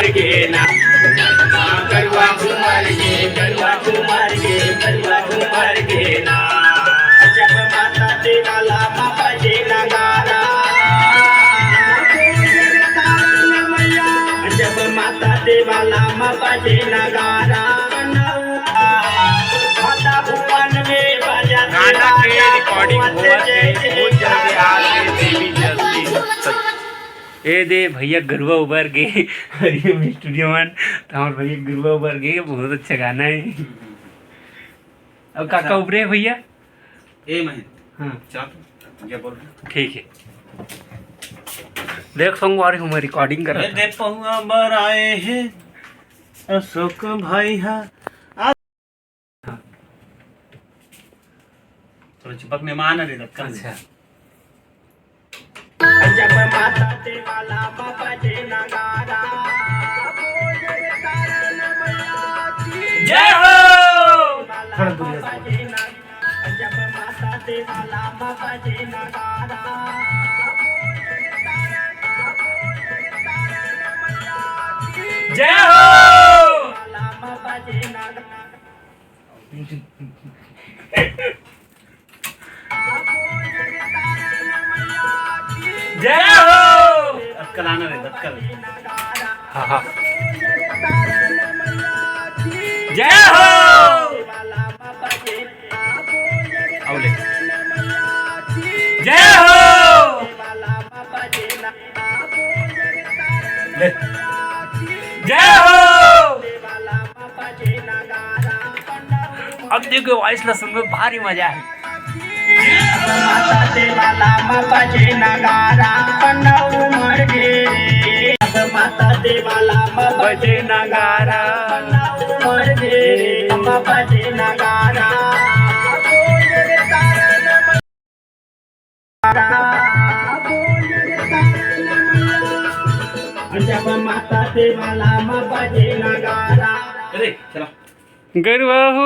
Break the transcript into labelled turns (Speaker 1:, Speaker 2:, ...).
Speaker 1: घेना गरवा घुमर घेना जब माता देवाला बापाचे नगारा जब माता देवाला बापाचे नगारा माता भुवन में बजा गाना के रिकॉर्डिंग हुआ है बहुत जल्दी आ गई देवी जल्दी ए दे भैया गरबा उबर गए हरिओम स्टूडियो वन तो हमारे भैया गरबा उबर गए बहुत अच्छा गाना है। अब काका उभरे भैया
Speaker 2: ए महेंद्र
Speaker 1: हाँ
Speaker 2: चल क्या बोल रहे
Speaker 1: ठीक है देख संग आ रही हूँ मैं रिकॉर्डिंग कर रहा
Speaker 2: दे पहुआ बर आए हैं अशोक भाई हा थोड़ा चिपक में मान रे
Speaker 1: था। अच्छा
Speaker 3: जब माता देवाला बापाचे नगारा
Speaker 1: जय हो
Speaker 3: जब माता देवाला बापाचे नगारा
Speaker 1: जय हो
Speaker 3: बापाचे नगारा
Speaker 1: जय हो
Speaker 2: अक्कल आना रे अक्कल
Speaker 1: हाँ हाँ जय हो
Speaker 2: औले
Speaker 1: जय हो ले जय हो अब देखो वॉइस ला सुन में भारी मजा है।
Speaker 3: माता देवाला बापाचे नगारा पंडव उमर घेरे माता देवाला बापाचे नगारा पंडव उमर घेरे बापाचे नगारा जब माता देवाला बापाचे नगारा
Speaker 2: अरे चला
Speaker 1: गरबा हो